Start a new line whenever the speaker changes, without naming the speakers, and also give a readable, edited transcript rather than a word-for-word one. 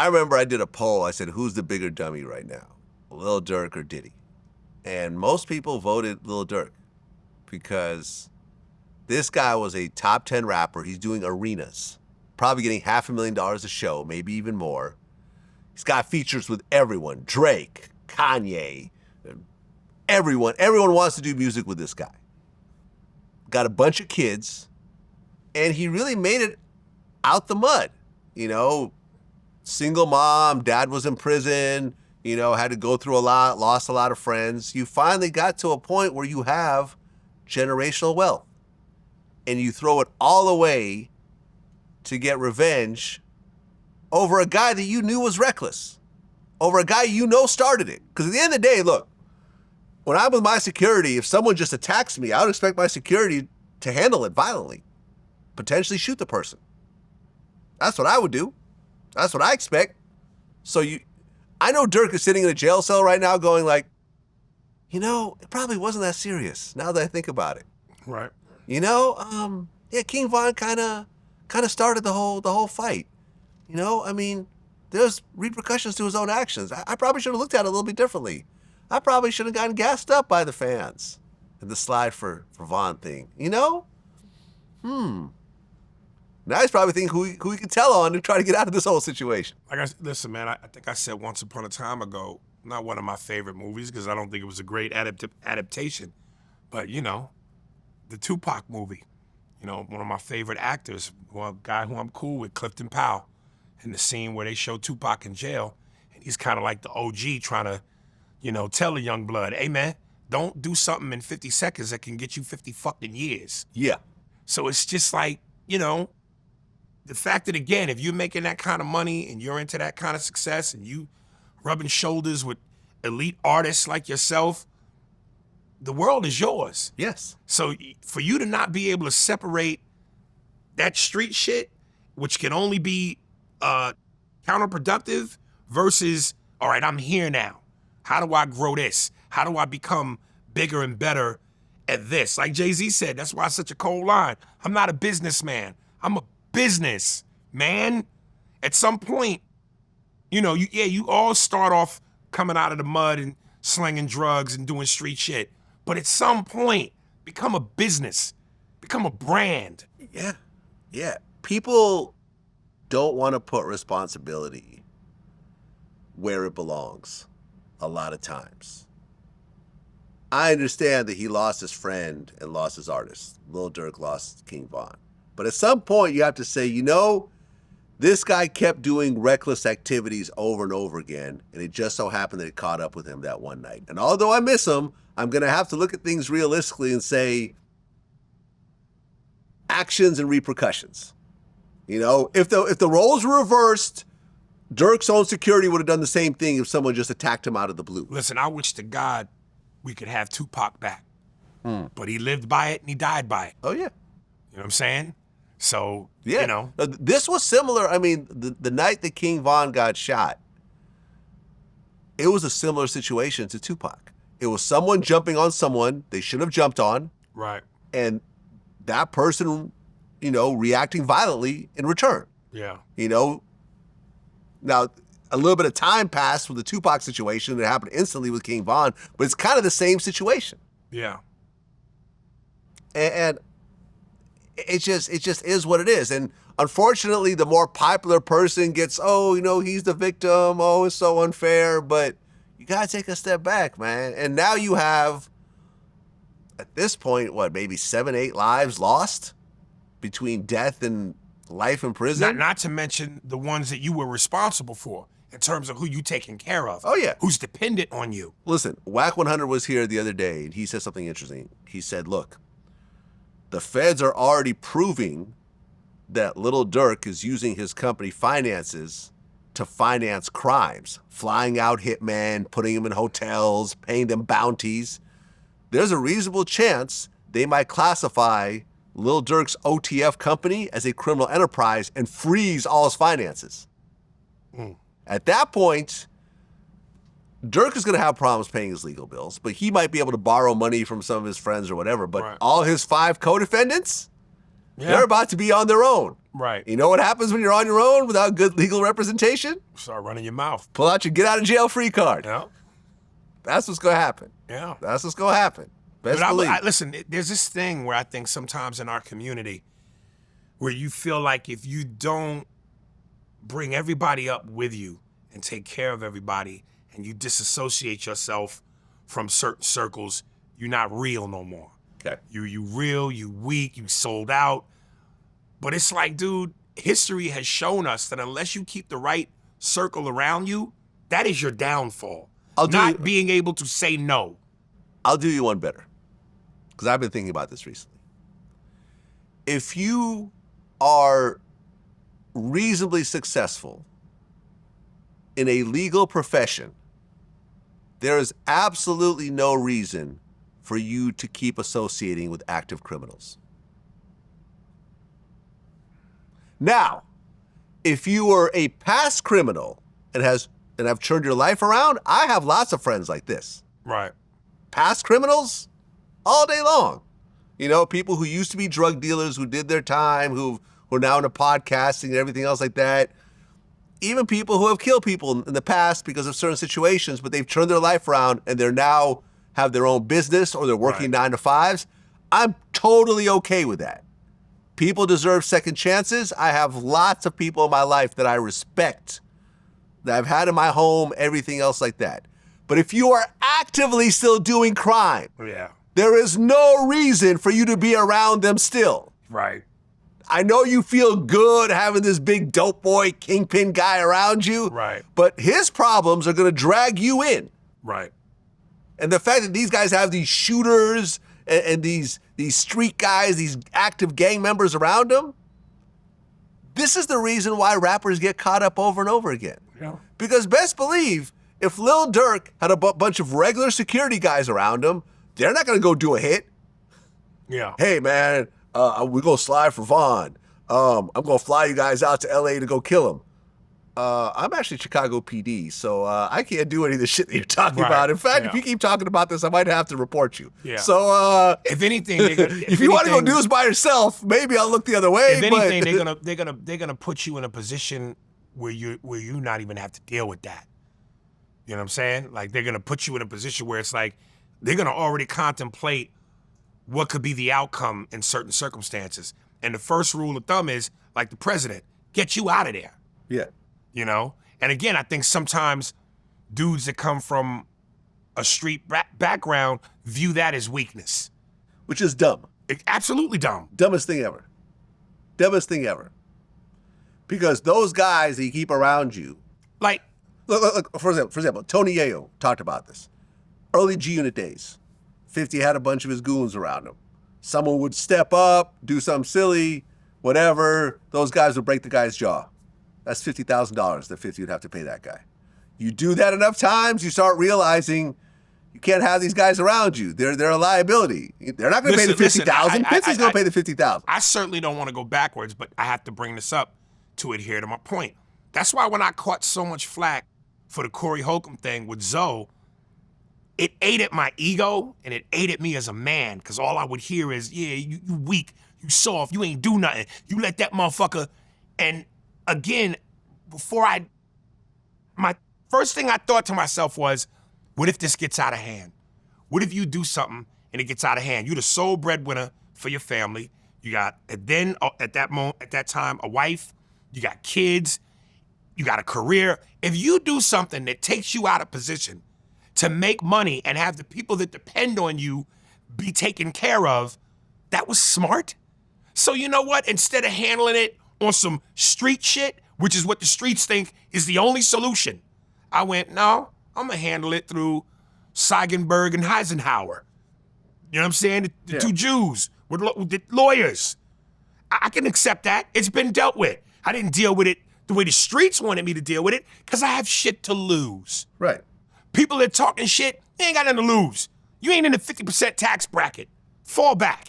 I remember I did a poll. I said, who's the bigger dummy right now, Lil Durk or Diddy? And most people voted Lil Durk because this guy was a top 10 rapper. He's doing arenas, probably getting $500,000 a show, maybe even more. He's got features with everyone, Drake, Kanye, everyone. Everyone wants to do music with this guy. Got a bunch of kids, and he really made it out the mud. You know, single mom, dad was in prison, you know, had to go through a lot, lost a lot of friends. You finally got to a point where you have generational wealth, and you throw it all away to get revenge over a guy that you knew was reckless, over a guy you know started it. Because at the end of the day, look, when I'm with my security, if someone just attacks me, I would expect my security to handle it violently, potentially shoot the person. That's what I would do. That's what I expect. So I know Durk is sitting in a jail cell right now going like, you know, it probably wasn't that serious now that I think about it.
Right.
You know, yeah, King Von kind of started the whole fight. You know, I mean, there's repercussions to his own actions. I probably should have looked at it a little bit differently. I probably should have gotten gassed up by the fans in the slide for Von thing. You know? Now he's probably thinking who he can tell on to try to get out of this whole situation.
Listen, man, I think I said once upon a time ago, not one of my favorite movies because I don't think it was a great adaptation, but, you know, the Tupac movie, you know, one of my favorite actors, a guy who I'm cool with, Clifton Powell, in the scene where they show Tupac in jail, and he's kind of like the OG trying to, you know, tell a young blood, hey, man, don't do something in 50 seconds that can get you 50 fucking years.
Yeah.
So it's just like, you know, the fact that, again, if you're making that kind of money and you're into that kind of success and you rubbing shoulders with elite artists like yourself, the world is yours.
Yes.
So for you to not be able to separate that street shit, which can only be counterproductive, versus, all right, I'm here now. How do I grow this? How do I become bigger and better at this? Like Jay-Z said, that's why it's such a cold line. I'm not a businessman. I'm a business man. At some point, you know, you all start off coming out of the mud and slinging drugs and doing street shit. But at some point, become a business, become a brand.
Yeah. Yeah. People don't want to put responsibility where it belongs a lot of times. I understand that he lost his friend and lost his artist. Lil Durk lost King Von. But at some point, you have to say, you know, this guy kept doing reckless activities over and over again, and it just so happened that it caught up with him that one night. And although I miss him, I'm going to have to look at things realistically and say actions and repercussions. You know, if the roles were reversed, Durk's own security would have done the same thing if someone just attacked him out of the blue.
Listen, I wish to God we could have Tupac back. But he lived by it and he died by it.
Oh, yeah.
You know what I'm saying? So,
yeah.
You know.
This was similar. I mean, the night that King Von got shot, it was a similar situation to Tupac. It was someone jumping on someone they should have jumped on.
Right.
And that person, you know, reacting violently in return.
Yeah.
You know, now a little bit of time passed with the Tupac situation. It happened instantly with King Von, but it's kind of the same situation.
Yeah.
And it just is what it is. And unfortunately, the more popular person gets, oh, you know, he's the victim. Oh, it's so unfair. But you got to take a step back, man. And now you have, at this point, what, maybe 7, 8 lives lost between death and life in prison?
Not to mention the ones that you were responsible for in terms of who you taking care of.
Oh, yeah.
Who's dependent on you.
Listen, Whack 100 was here the other day, and he said something interesting. He said, look, the feds are already proving that Lil Durk is using his company finances to finance crimes, flying out hitmen, putting them in hotels, paying them bounties. There's a reasonable chance they might classify Lil Durk's OTF company as a criminal enterprise and freeze all his finances. At that point, Durk is going to have problems paying his legal bills, but he might be able to borrow money from some of his friends or whatever. But all his 5 co-defendants,
Yeah.
They're about to be on their own.
Right.
You know what happens when you're on your own without good legal representation?
Start running your mouth.
Pull out your get out of jail free card.
Yeah.
That's what's going to happen.
Yeah.
That's what's going to happen. Best
But
believe.
listen, there's this thing where I think sometimes in our community where you feel like if you don't bring everybody up with you and take care of everybody and you disassociate yourself from certain circles, you're not real no more.
Okay.
You real, you weak, you sold out. But it's like, dude, history has shown us that unless you keep the right circle around you, that is your downfall. Not being able to say no.
I'll do you one better, because I've been thinking about this recently. If you are reasonably successful in a legal profession, there is absolutely no reason for you to keep associating with active criminals. Now, if you were a past criminal and have turned your life around, I have lots of friends like this.
Right.
Past criminals all day long. You know, people who used to be drug dealers who did their time, who are now into podcasting and everything else like that. Even people who have killed people in the past because of certain situations, but they've turned their life around and they're now have their own business or they're working 9 to 5s. I'm totally okay with that. People deserve second chances. I have lots of people in my life that I respect, that I've had in my home, everything else like that. But if you are actively still doing crime, there is no reason for you to be around them still.
Right.
I know you feel good having this big dope boy kingpin guy around you,
Right.
but his problems are going to drag you in.
Right.
And the fact that these guys have these shooters and these street guys, these active gang members around them, this is the reason why rappers get caught up over and over again.
Yeah.
Because best believe, if Lil Durk had a bunch of regular security guys around him, they're not going to go do a hit.
Yeah.
Hey, man, we're going to slide for Vaughn. I'm going to fly you guys out to L.A. to go kill him. I'm actually Chicago PD, so I can't do any of the shit that you're talking about. In fact, if you keep talking about this, I might have to report you.
Yeah.
So
if anything,
if you want to go do this by yourself, maybe I'll look the other way.
If anything, they're gonna put you in a position where you not even have to deal with that. You know what I'm saying? Like they're gonna put you in a position where it's like they're gonna already contemplate what could be the outcome in certain circumstances. And the first rule of thumb is, like the president, get you out of there.
Yeah.
You know? And again, I think sometimes dudes that come from a street background view that as weakness.
Which is dumb.
Absolutely dumb.
Dumbest thing ever. Dumbest thing ever. Because those guys that you keep around you,
like,
look, for example, Tony Yayo talked about this. Early G-Unit days, 50 had a bunch of his goons around him. Someone would step up, do something silly, whatever. Those guys would break the guy's jaw. That's $50,000 that 50 would have to pay that guy. You do that enough times, you start realizing you can't have these guys around you. They're a liability. They're not going to pay the $50,000. 50's going to pay the $50,000.
I certainly don't want to go backwards, but I have to bring this up to adhere to my point. That's why when I caught so much flack for the Corey Holcomb thing with Zoe, it ate at my ego and it ate at me as a man, because all I would hear is, yeah, you weak, you soft, you ain't do nothing. You let that motherfucker. And again, my first thing I thought to myself was, what if this gets out of hand? What if you do something and it gets out of hand? You're the sole breadwinner for your family. You got, at that time, a wife. You got kids. You got a career. If you do something that takes you out of position to make money and have the people that depend on you be taken care of, that was smart. So you know what? Instead of handling it on some street shit, which is what the streets think is the only solution, I went, no, I'm gonna handle it through Seigenberg and Eisenhower. You know what I'm saying? The two Jews with the lawyers. I can accept that. It's been dealt with. I didn't deal with it the way the streets wanted me to deal with it because I have shit to lose.
Right.
People that talking shit, they ain't got nothing to lose. You ain't in the 50% tax bracket. Fall back.